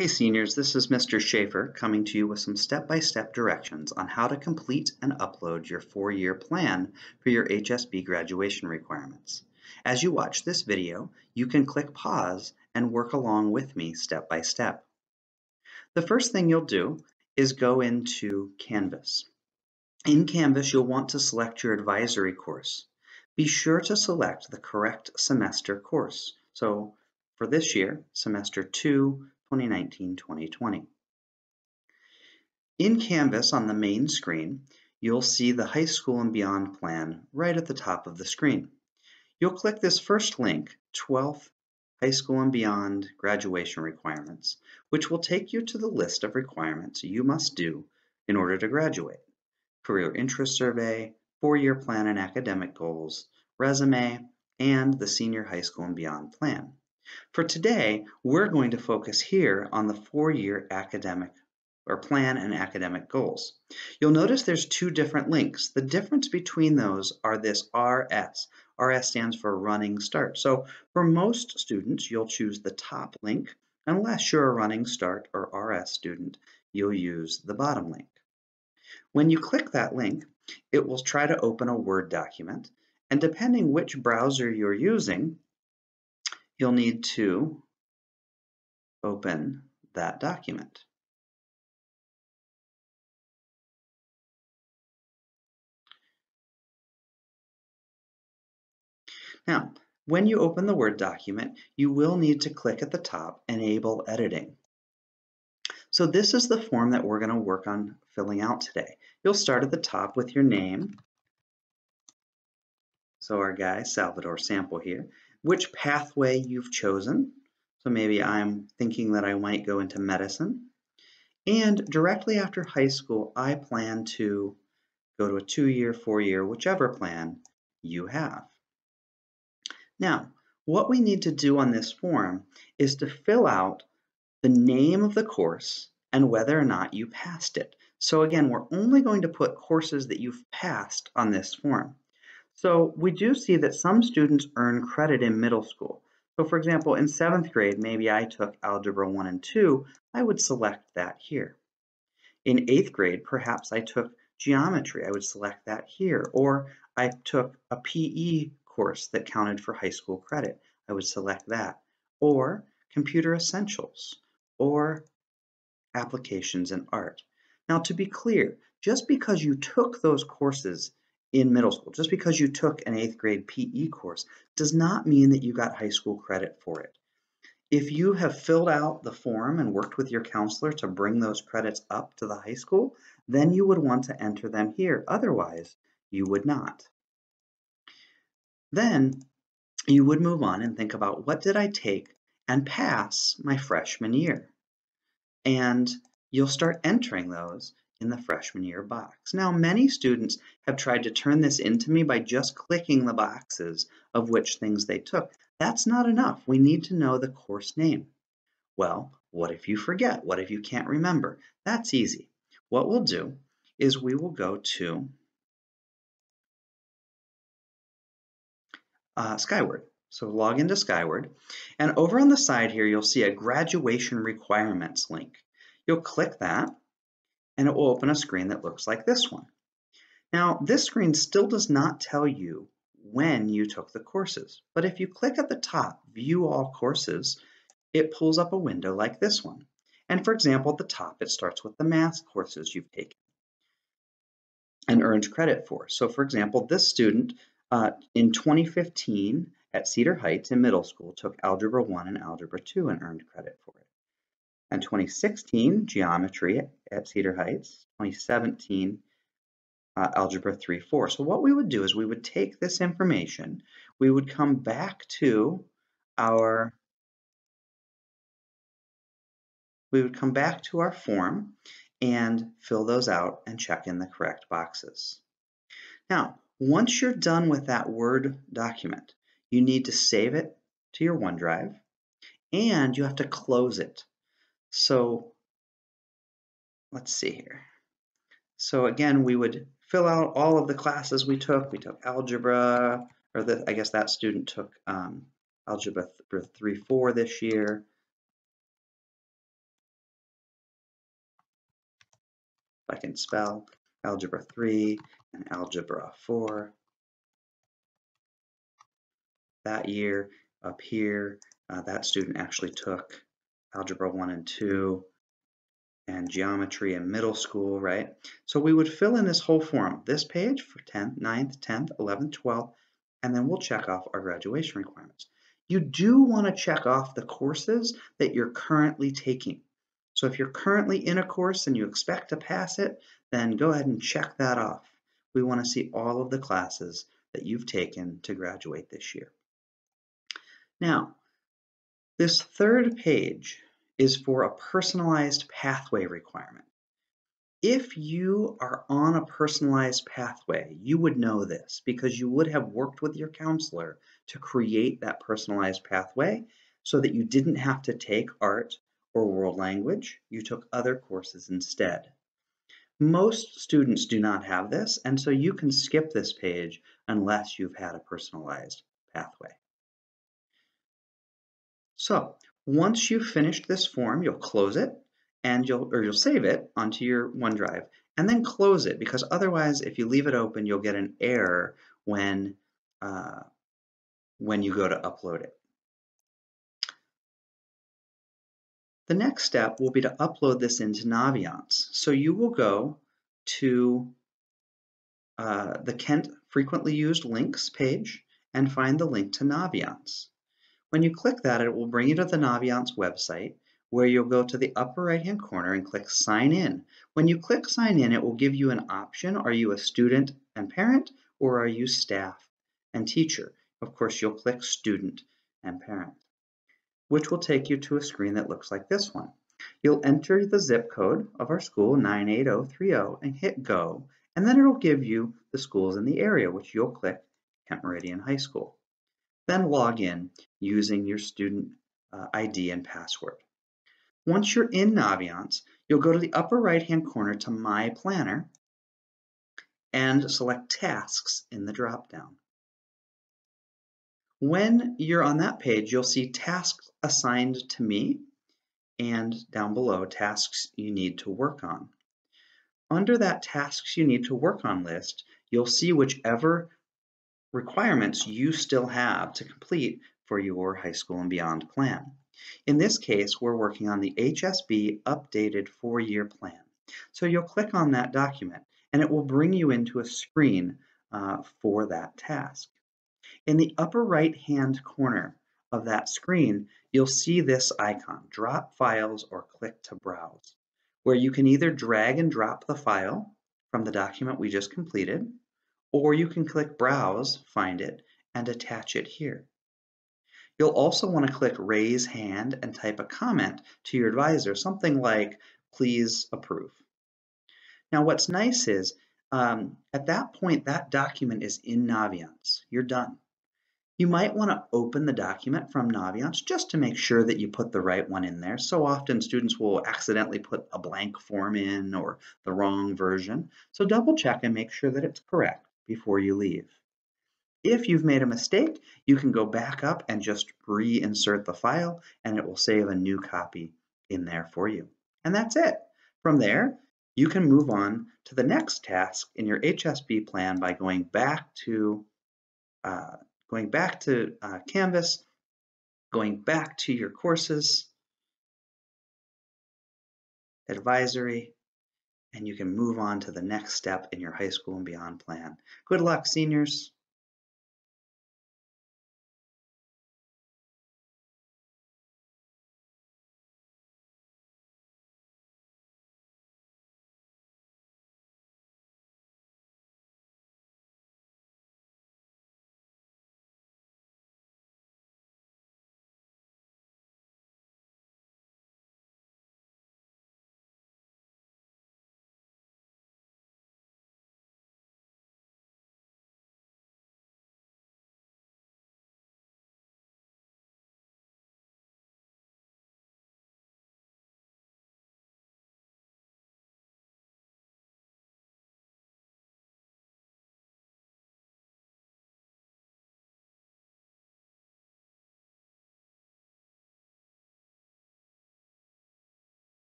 Hey seniors, this is Mr. Schaefer coming to you with some step-by-step directions on how to complete and upload your 4-year plan for your HSB graduation requirements. As you watch this video, you can click pause and work along with me step by step. The first thing you'll do is go into Canvas. In Canvas, you'll want to select your advisory course. Be sure to select the correct semester course. So for this year, semester 2, 2019-2020. In Canvas on the main screen, you'll see the High School and Beyond plan right at the top of the screen. You'll click this first link, 12th High School and Beyond graduation requirements, which will take you to the list of requirements you must do in order to graduate. Career interest survey, 4-year plan and academic goals, resume, and the Senior High School and Beyond plan. For today, we're going to focus here on the 4-year academic or plan and academic goals. You'll notice there's two different links. The difference between those are this RS. RS stands for Running Start. So for most students, you'll choose the top link. Unless you're a Running Start or RS student, you'll use the bottom link. When you click that link, it will try to open a Word document. And depending which browser you're using, you'll need to open that document. Now, when you open the Word document, you will need to click at the top, Enable Editing. So this is the form that we're going to work on filling out today. You'll start at the top with your name. So our guy, Salvador Sample here. Which pathway you've chosen. So maybe I'm thinking that I might go into medicine. And directly after high school, I plan to go to a 2-year, 4-year, whichever plan you have. Now, what we need to do on this form is to fill out the name of the course and whether or not you passed it. So again, we're only going to put courses that you've passed on this form. So we do see that some students earn credit in middle school. So for example, in 7th grade, maybe I took Algebra 1 and 2, I would select that here. In 8th grade, perhaps I took geometry, I would select that here. Or I took a PE course that counted for high school credit, I would select that. Or computer essentials, or applications in art. Now to be clear, just because you took those courses in middle school, just because you took an 8th grade PE course, does not mean that you got high school credit for it. If you have filled out the form and worked with your counselor to bring those credits up to the high school, then you would want to enter them here. Otherwise, you would not. Then you would move on and think about, what did I take and pass my freshman year? And you'll start entering those in the freshman year box. Now, many students have tried to turn this into me by just clicking the boxes of which things they took. That's not enough. We need to know the course name. Well, what if you forget? What if you can't remember? That's easy. What we'll do is we will go to Skyward. So log into Skyward, and over on the side here, you'll see a graduation requirements link. You'll click that, and it will open a screen that looks like this one. Now, this screen still does not tell you when you took the courses, but if you click at the top, View All Courses, it pulls up a window like this one. And for example, at the top, it starts with the math courses you've taken and earned credit for. So for example, this student in 2015 at Cedar Heights in middle school took Algebra 1 and Algebra 2 and earned credit for it. In 2016, geometry at Cedar Heights. 2017, Algebra 3, 4. So what we would do is we would take this information, we would come back to our form and fill those out and check in the correct boxes. Now, once you're done with that Word document, you need to save it to your OneDrive and you have to close it. So let's see here. So again, we would fill out all of the classes we took. We took algebra, or I guess that student took Algebra 3, 4 this year. I can spell Algebra 3 and Algebra 4. That year, up here, that student actually took Algebra 1 and 2 and Geometry in middle school, right? So we would fill in this whole form, this page for 10th, 9th, 10th, 11th, 12th, and then we'll check off our graduation requirements. You do want to check off the courses that you're currently taking. So if you're currently in a course and you expect to pass it, then go ahead and check that off. We want to see all of the classes that you've taken to graduate this year. Now, this third page is for a personalized pathway requirement. If you are on a personalized pathway, you would know this because you would have worked with your counselor to create that personalized pathway so that you didn't have to take art or world language. You took other courses instead. Most students do not have this, and so you can skip this page unless you've had a personalized pathway. So once you've finished this form, you'll close it and you'll save it onto your OneDrive and then close it, because otherwise if you leave it open, you'll get an error when you go to upload it. The next step will be to upload this into Naviance. So you will go to the Kent frequently used links page and find the link to Naviance. When you click that, it will bring you to the Naviance website, where you'll go to the upper right-hand corner and click Sign In. When you click Sign In, it will give you an option. Are you a student and parent, or are you staff and teacher? Of course, you'll click Student and Parent, which will take you to a screen that looks like this one. You'll enter the zip code of our school, 98030, and hit Go, and then it'll give you the schools in the area, which you'll click Kent-Meridian High School. Then log in using your student ID and password. Once you're in Naviance, you'll go to the upper right-hand corner to My Planner and select Tasks in the drop-down. When you're on that page, you'll see Tasks Assigned to Me, and down below, Tasks You Need to Work On. Under that Tasks You Need to Work On list, you'll see whichever requirements you still have to complete for your high school and beyond plan. In this case, we're working on the HSB updated 4-year plan. So you'll click on that document and it will bring you into a screen for that task. In the upper right-hand corner of that screen, you'll see this icon, Drop Files or Click to Browse, where you can either drag and drop the file from the document we just completed, or you can click Browse, find it, and attach it here. You'll also want to click Raise Hand and type a comment to your advisor, something like, please approve. Now what's nice is, at that point, that document is in Naviance. You're done. You might want to open the document from Naviance just to make sure that you put the right one in there. So often students will accidentally put a blank form in or the wrong version. So double check and make sure that it's correct before you leave. If you've made a mistake, you can go back up and just reinsert the file and it will save a new copy in there for you. And that's it. From there, you can move on to the next task in your HSB plan by going back to Canvas, going back to your courses, advisory, and you can move on to the next step in your high school and beyond plan. Good luck, seniors.